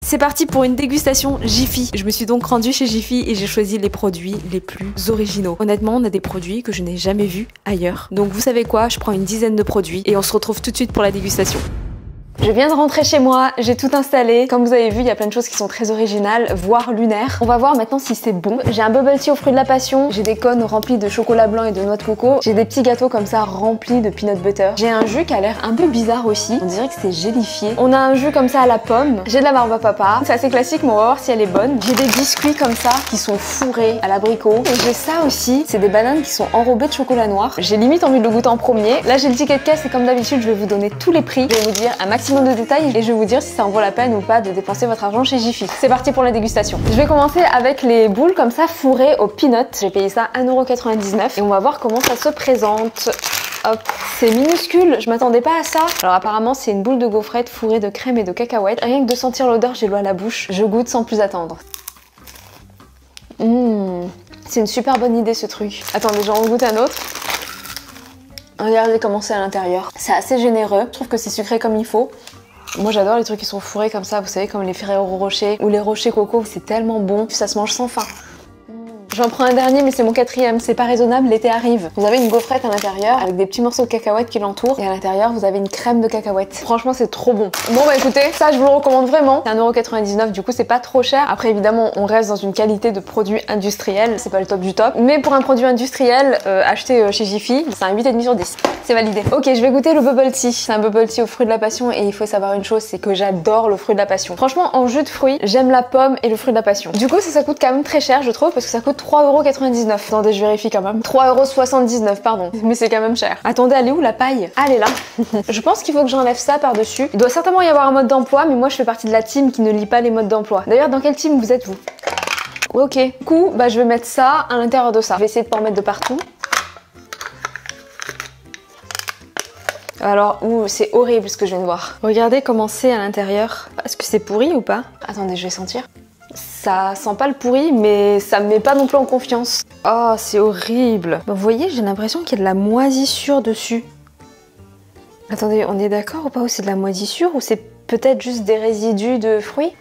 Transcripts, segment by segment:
C'est parti pour une dégustation Jiffy. Je me suis donc rendue chez Jiffy et j'ai choisi les produits les plus originaux. Honnêtement, on a des produits que je n'ai jamais vus ailleurs. Donc vous savez quoi, je prends une dizaine de produits et on se retrouve tout de suite pour la dégustation. Je viens de rentrer chez moi, j'ai tout installé. Comme vous avez vu, il y a plein de choses qui sont très originales, voire lunaires. On va voir maintenant si c'est bon. J'ai un bubble tea aux fruits de la passion, j'ai des cônes remplis de chocolat blanc et de noix de coco, j'ai des petits gâteaux comme ça remplis de peanut butter. J'ai un jus qui a l'air un peu bizarre aussi, on dirait que c'est gélifié. On a un jus comme ça à la pomme, j'ai de la barbe à papa, c'est assez classique mais on va voir si elle est bonne. J'ai des biscuits comme ça qui sont fourrés à l'abricot. Et j'ai ça aussi, c'est des bananes qui sont enrobées de chocolat noir. J'ai limite envie de le goûter en premier. Là j'ai le ticket de caisse et comme d'habitude je vais vous donner tous les prix. Je vais vous dire un maximum de détails et je vais vous dire si ça en vaut la peine ou pas de dépenser votre argent chez Jiffy. C'est parti pour la dégustation. Je vais commencer avec les boules comme ça fourrées aux peanuts. J'ai payé ça 1,99 € et on va voir comment ça se présente. Hop, c'est minuscule, je m'attendais pas à ça. Alors apparemment c'est une boule de gaufrette fourrée de crème et de cacahuètes. Rien que de sentir l'odeur, j'ai l'eau à la bouche. Je goûte sans plus attendre. C'est une super bonne idée ce truc. Attendez, j'en goûte un autre. Regardez comment c'est à l'intérieur. C'est assez généreux. Je trouve que c'est sucré comme il faut. Moi j'adore les trucs qui sont fourrés comme ça, vous savez, comme les Ferrero Rocher ou les Rocher Coco. C'est tellement bon, ça se mange sans faim. J'en prends un dernier mais c'est mon quatrième, c'est pas raisonnable, l'été arrive. Vous avez une gaufrette à l'intérieur avec des petits morceaux de cacahuètes qui l'entourent et à l'intérieur vous avez une crème de cacahuètes. Franchement c'est trop bon. Bon bah écoutez, ça je vous le recommande vraiment. C'est 1,99 € du coup c'est pas trop cher. Après évidemment on reste dans une qualité de produit industriel, c'est pas le top du top. Mais pour un produit industriel acheté chez Jiffy, c'est un 8,5 sur 10. C'est validé. Ok, je vais goûter le bubble tea. C'est un bubble tea aux fruits de la passion et il faut savoir une chose, c'est que j'adore le fruit de la passion. Franchement en jus de fruits, j'aime la pomme et le fruit de la passion. Du coup ça coûte quand même très cher je trouve parce que ça coûte 3,99 €. Attendez, je vérifie quand même. 3,79 €, pardon. Mais c'est quand même cher. Attendez, elle est où la paille? Ah, elle est là. Je pense qu'il faut que j'enlève ça par-dessus. Il doit certainement y avoir un mode d'emploi, mais moi je fais partie de la team qui ne lit pas les modes d'emploi. D'ailleurs, dans quelle team vous êtes vous? Ok. Du coup, bah je vais mettre ça à l'intérieur de ça. Je vais essayer de pas en mettre de partout. Alors, c'est horrible ce que je viens de voir. Regardez comment c'est à l'intérieur. Est-ce que c'est pourri ou pas? Attendez, je vais sentir. Ça sent pas le pourri, mais ça me met pas non plus en confiance. Oh, c'est horrible. Vous voyez, j'ai l'impression qu'il y a de la moisissure dessus. Attendez, on est d'accord ou pas? Ou c'est de la moisissure ou c'est peut-être juste des résidus de fruits?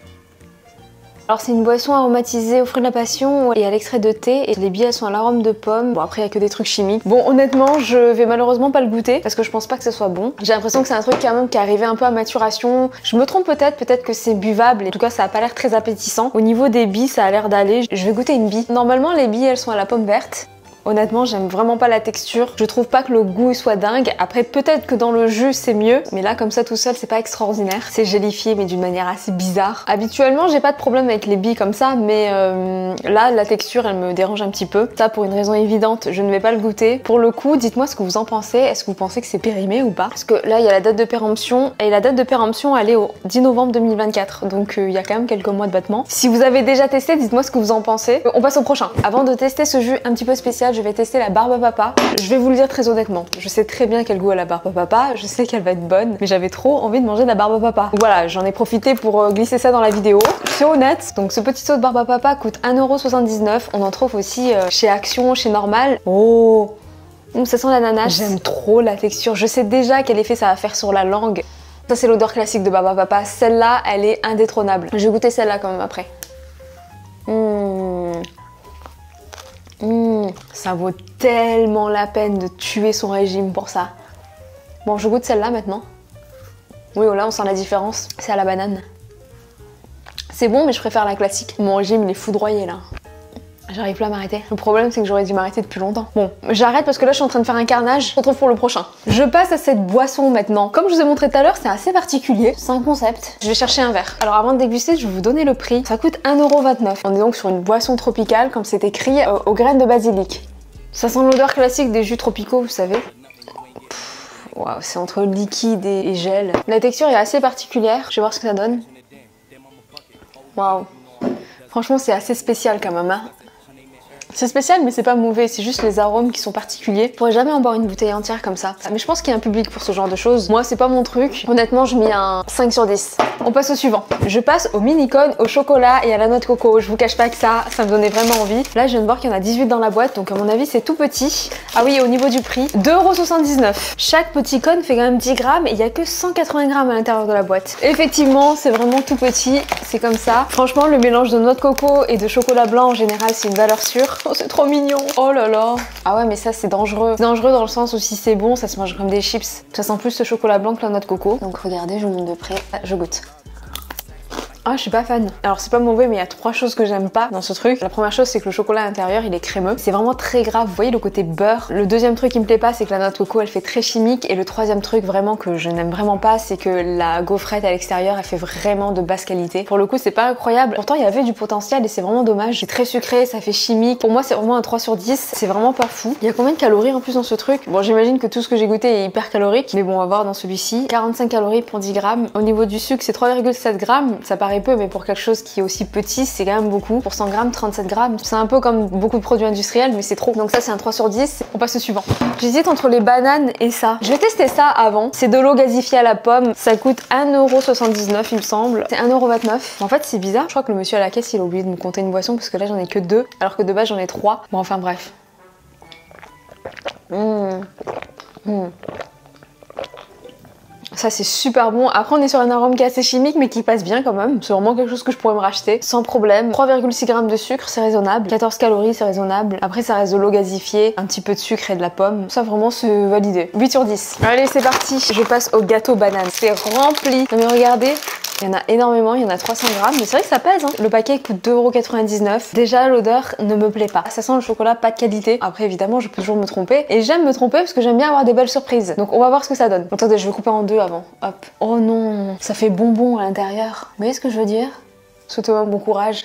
Alors c'est une boisson aromatisée aux fruits de la passion et à l'extrait de thé et les billes elles sont à l'arôme de pomme. Bon après il y a que des trucs chimiques. Bon honnêtement je vais malheureusement pas le goûter parce que je pense pas que ce soit bon. J'ai l'impression que c'est un truc quand même qui est arrivé un peu à maturation. Je me trompe peut-être que c'est buvable. En tout cas ça a pas l'air très appétissant. Au niveau des billes ça a l'air d'aller. Je vais goûter une bille. Normalement les billes elles sont à la pomme verte. Honnêtement, j'aime vraiment pas la texture. Je trouve pas que le goût soit dingue. Après, peut-être que dans le jus, c'est mieux. Mais là, comme ça, tout seul, c'est pas extraordinaire. C'est gélifié, mais d'une manière assez bizarre. Habituellement, j'ai pas de problème avec les billes comme ça. Mais là, la texture, elle me dérange un petit peu. Ça, pour une raison évidente, je ne vais pas le goûter. Pour le coup, dites-moi ce que vous en pensez. Est-ce que vous pensez que c'est périmé ou pas? Parce que là, il y a la date de péremption. Et la date de péremption, elle est au 10 novembre 2024. Donc, il y a quand même quelques mois de battement. Si vous avez déjà testé, dites-moi ce que vous en pensez. On passe au prochain. Avant de tester ce jus un petit peu spécial, je vais tester la barbe à papa. Je vais vous le dire très honnêtement, je sais très bien quel goût a la barbe à papa, je sais qu'elle va être bonne, mais j'avais trop envie de manger de la barbe à papa. Voilà, j'en ai profité pour glisser ça dans la vidéo. C'est honnête, donc ce petit saut de barbe à papa coûte 1,79 €. On en trouve aussi chez Action, chez Normal. Oh, ça sent l'ananas. J'aime trop la texture, je sais déjà quel effet ça va faire sur la langue. Ça c'est l'odeur classique de barbe à papa, celle-là elle est indétrônable. Je vais goûter celle-là quand même après. Ça vaut tellement la peine de tuer son régime pour ça. Bon, je goûte celle-là maintenant. Oui, oh là, on sent la différence. C'est à la banane. C'est bon, mais je préfère la classique. Mon régime, il est foudroyé, là. J'arrive plus à m'arrêter. Le problème, c'est que j'aurais dû m'arrêter depuis longtemps. Bon, j'arrête parce que là, je suis en train de faire un carnage. On se retrouve pour le prochain. Je passe à cette boisson maintenant. Comme je vous ai montré tout à l'heure, c'est assez particulier. C'est un concept. Je vais chercher un verre. Alors, avant de déguster, je vais vous donner le prix. Ça coûte 1,29 €. On est donc sur une boisson tropicale, comme c'est écrit, aux graines de basilic. Ça sent l'odeur classique des jus tropicaux, vous savez. Waouh, c'est entre liquide et gel. La texture est assez particulière. Je vais voir ce que ça donne. Waouh. Franchement, c'est assez spécial quand même, hein. C'est spécial mais c'est pas mauvais, c'est juste les arômes qui sont particuliers. Je pourrais jamais en boire une bouteille entière comme ça. Mais je pense qu'il y a un public pour ce genre de choses. Moi c'est pas mon truc. Honnêtement je mets un 5 sur 10. On passe au suivant. Je passe au mini-cône, au chocolat et à la noix de coco. Je vous cache pas que ça me donnait vraiment envie. Là je viens de voir qu'il y en a 18 dans la boîte, donc à mon avis c'est tout petit. Ah oui, au niveau du prix, 2,79 €. Chaque petit cône fait quand même 10 grammes et il y a que 180 grammes à l'intérieur de la boîte. Effectivement c'est vraiment tout petit, c'est comme ça. Franchement le mélange de noix de coco et de chocolat blanc en général c'est une valeur sûre. Oh c'est trop mignon. Oh là là. Ah ouais mais ça c'est dangereux. C'est dangereux dans le sens où si c'est bon ça se mange comme des chips. Ça sent plus le chocolat blanc que la noix de coco. Donc regardez, je vous montre de près. Ah, je goûte. Ah, je suis pas fan. Alors c'est pas mauvais mais il y a 3 choses que j'aime pas dans ce truc. La première chose c'est que le chocolat à l'intérieur il est crémeux. C'est vraiment très grave, vous voyez le côté beurre. Le deuxième truc qui me plaît pas c'est que la noix de coco elle fait très chimique. Et le troisième truc vraiment que je n'aime vraiment pas c'est que la gaufrette à l'extérieur elle fait vraiment de basse qualité. Pour le coup c'est pas incroyable. Pourtant il y avait du potentiel et c'est vraiment dommage. C'est très sucré, ça fait chimique. Pour moi c'est vraiment un 3 sur 10. C'est vraiment pas fou. Il y a combien de calories en plus dans ce truc? Bon j'imagine que tout ce que j'ai goûté est hyper calorique. Mais bon on va voir dans celui-ci. 45 calories pour 10 grammes. Au niveau du sucre c'est 3,7 grammes. Ça paraît peu mais pour quelque chose qui est aussi petit c'est quand même beaucoup. Pour 100 grammes 37 grammes. C'est un peu comme beaucoup de produits industriels mais c'est trop. Donc ça c'est un 3 sur 10. On passe au suivant. J'hésite entre les bananes et ça. Je vais tester ça avant. C'est de l'eau gasifiée à la pomme. Ça coûte 1,79 € il me semble. C'est 1,29 €. En fait c'est bizarre. Je crois que le monsieur à la caisse il a oublié de me compter une boisson parce que là j'en ai que 2 alors que de base j'en ai 3. Bon enfin bref. Ça c'est super bon. Après on est sur un arôme qui est assez chimique mais qui passe bien quand même. C'est vraiment quelque chose que je pourrais me racheter sans problème. 3,6 grammes de sucre c'est raisonnable. 14 calories c'est raisonnable. Après ça reste de l'eau gasifiée, un petit peu de sucre et de la pomme. Ça vraiment c'est validé. 8 sur 10. Allez c'est parti. Je passe au gâteau banane. C'est rempli. Non mais regardez. Il y en a énormément, il y en a 300 grammes, mais c'est vrai que ça pèse hein. Le paquet coûte 2,99 €. Déjà l'odeur ne me plaît pas. Ça sent le chocolat pas de qualité. Après évidemment je peux toujours me tromper. Et j'aime me tromper parce que j'aime bien avoir des belles surprises. Donc on va voir ce que ça donne. Attendez, je vais couper en deux avant. Hop. Oh non, ça fait bonbon à l'intérieur. Vous voyez ce que je veux dire? Souhaitez-moi bon courage.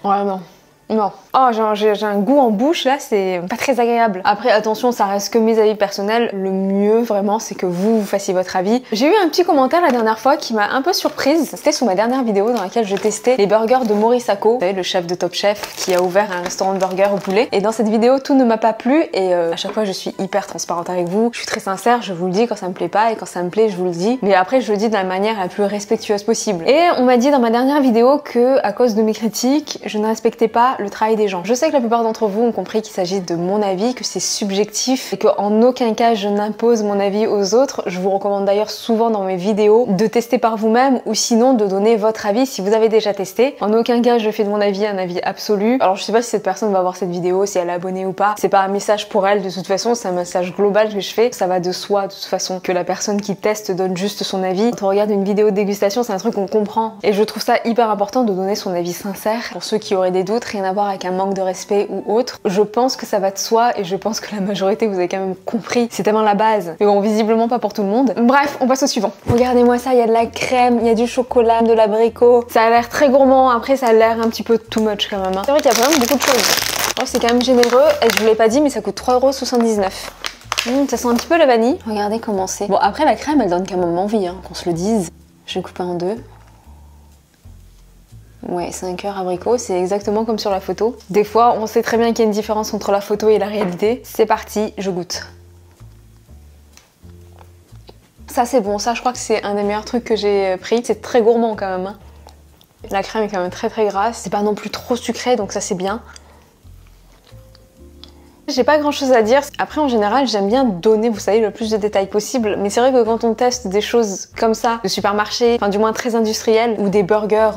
Ouais non. Non. Oh, j'ai un goût en bouche là, c'est pas très agréable. Après, attention, ça reste que mes avis personnels. Le mieux, vraiment, c'est que vous fassiez votre avis. J'ai eu un petit commentaire la dernière fois qui m'a un peu surprise. C'était sous ma dernière vidéo dans laquelle je testais les burgers de Maurice Acco. Vous savez, le chef de Top Chef qui a ouvert un restaurant de burgers au poulet. Et dans cette vidéo, tout ne m'a pas plu. Et à chaque fois, je suis hyper transparente avec vous. Je suis très sincère, je vous le dis quand ça me plaît pas. Et quand ça me plaît, je vous le dis. Mais après, je le dis de la manière la plus respectueuse possible. Et on m'a dit dans ma dernière vidéo que, à cause de mes critiques, je ne respectais pas le travail des gens. Je sais que la plupart d'entre vous ont compris qu'il s'agit de mon avis, que c'est subjectif et qu'en aucun cas je n'impose mon avis aux autres. Je vous recommande d'ailleurs souvent dans mes vidéos de tester par vous-même ou sinon de donner votre avis si vous avez déjà testé. En aucun cas je fais de mon avis un avis absolu. Alors je sais pas si cette personne va voir cette vidéo, si elle est abonnée ou pas. C'est pas un message pour elle de toute façon, c'est un message global que je fais. Ça va de soi de toute façon que la personne qui teste donne juste son avis. Quand on regarde une vidéo de dégustation, c'est un truc qu'on comprend. Et je trouve ça hyper important de donner son avis sincère. Pour ceux qui auraient des doutes, rien à voir avec un manque de respect ou autre. Je pense que ça va de soi et je pense que la majorité vous avez quand même compris. C'est tellement la base. Mais bon, visiblement pas pour tout le monde. Bref, on passe au suivant. Regardez-moi ça, il y a de la crème, il y a du chocolat, de l'abricot. Ça a l'air très gourmand. Après, ça a l'air un petit peu too much quand même. Hein. C'est vrai qu'il y a vraiment beaucoup de choses. Oh, c'est quand même généreux. Et je vous l'ai pas dit, mais ça coûte 3,79 €. Ça sent un petit peu la vanille. Regardez comment c'est. Bon, après, la crème, elle donne quand même envie, hein, qu'on se le dise. Je vais couper en deux. Ouais, 5 heures abricot, c'est exactement comme sur la photo. Des fois, on sait très bien qu'il y a une différence entre la photo et la réalité. C'est parti, je goûte. Ça c'est bon, ça je crois que c'est un des meilleurs trucs que j'ai pris. C'est très gourmand quand même. Hein. La crème est quand même très grasse. C'est pas non plus trop sucré, donc ça c'est bien. J'ai pas grand chose à dire. Après en général j'aime bien donner, vous savez, le plus de détails possible. Mais c'est vrai que quand on teste des choses comme ça, de supermarché, enfin du moins très industrielles, ou des burgers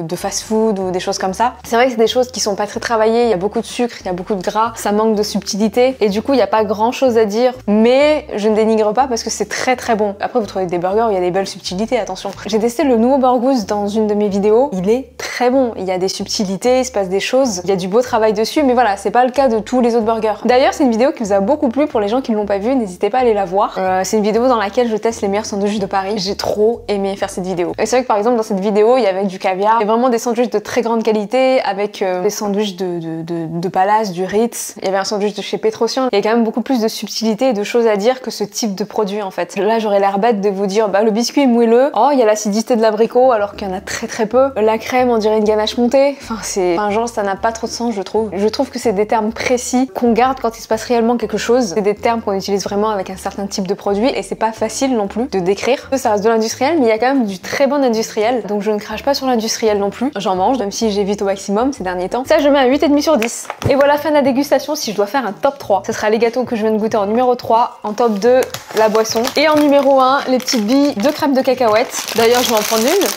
de fast food ou des choses comme ça, c'est vrai que c'est des choses qui sont pas très travaillées, il y a beaucoup de sucre, il y a beaucoup de gras, ça manque de subtilité. Et du coup il n'y a pas grand chose à dire. Mais je ne dénigre pas parce que c'est très bon. Après vous trouvez des burgers où il y a des belles subtilités, attention. J'ai testé le nouveau Burgos dans une de mes vidéos. Il est très bon. Il y a des subtilités, il se passe des choses, il y a du beau travail dessus. Mais voilà, c'est pas le cas de tous les autres burgers. D'ailleurs, c'est une vidéo qui vous a beaucoup plu. Pour les gens qui ne l'ont pas vue, n'hésitez pas à aller la voir. C'est une vidéo dans laquelle je teste les meilleurs sandwichs de Paris. J'ai trop aimé faire cette vidéo. Et c'est vrai que par exemple dans cette vidéo, il y avait du caviar, et vraiment des sandwichs de très grande qualité, avec des sandwichs de Palace, du Ritz. Il y avait un sandwich de chez Petrosian. Il y a quand même beaucoup plus de subtilité et de choses à dire que ce type de produit en fait. Là, j'aurais l'air bête de vous dire, bah le biscuit est moelleux. Oh, il y a l'acidité de l'abricot alors qu'il y en a très peu. La crème, on dirait dirait une ganache montée. Enfin genre ça n'a pas trop de sens je trouve. Je trouve que c'est des termes précis qu'on garde quand il se passe réellement quelque chose. C'est des termes qu'on utilise vraiment avec un certain type de produit et c'est pas facile non plus de décrire. Ça reste de l'industriel mais il y a quand même du très bon industriel. Donc je ne crache pas sur l'industriel non plus. J'en mange même si j'évite au maximum ces derniers temps. Ça je mets un 8,5 sur 10. Et voilà, fin de la dégustation. Si je dois faire un top 3, ce sera les gâteaux que je viens de goûter en numéro 3, en top 2 la boisson et en numéro 1 les petites billes de crème de cacahuètes. D'ailleurs je vais en prendre une.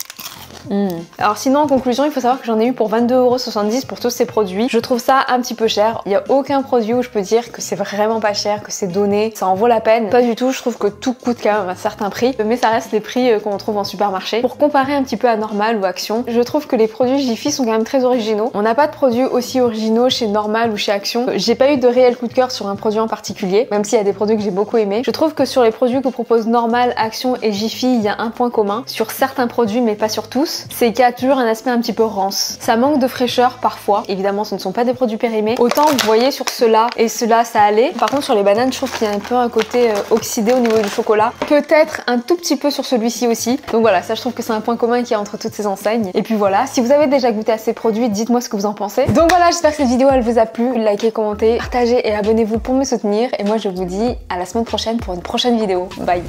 Alors sinon en conclusion il faut savoir que j'en ai eu pour 22,70 € pour tous ces produits. Je trouve ça un petit peu cher. Il n'y a aucun produit où je peux dire que c'est vraiment pas cher, que c'est donné, ça en vaut la peine. Pas du tout, je trouve que tout coûte quand même un certain prix. Mais ça reste les prix qu'on trouve en supermarché. Pour comparer un petit peu à Normal ou Action, je trouve que les produits Jiffy sont quand même très originaux. On n'a pas de produits aussi originaux chez Normal ou chez Action. J'ai pas eu de réel coup de cœur sur un produit en particulier, même s'il y a des produits que j'ai beaucoup aimés. Je trouve que sur les produits que proposent Normal, Action et Jiffy, il y a un point commun. Sur certains produits mais pas sur tous, c'est qu'il y a toujours un aspect un petit peu rance. Ça manque de fraîcheur parfois. Évidemment, ce ne sont pas des produits périmés. Autant vous voyez sur ceux-là et ceux-là, ça allait. Par contre, sur les bananes, je trouve qu'il y a un peu un côté oxydé au niveau du chocolat. Peut-être un tout petit peu sur celui-ci aussi. Donc voilà, ça je trouve que c'est un point commun qu'il y a entre toutes ces enseignes. Et puis voilà, si vous avez déjà goûté à ces produits, dites-moi ce que vous en pensez. Donc voilà, j'espère que cette vidéo elle vous a plu. Likez, commentez, partagez et abonnez-vous pour me soutenir. Et moi je vous dis à la semaine prochaine pour une prochaine vidéo. Bye.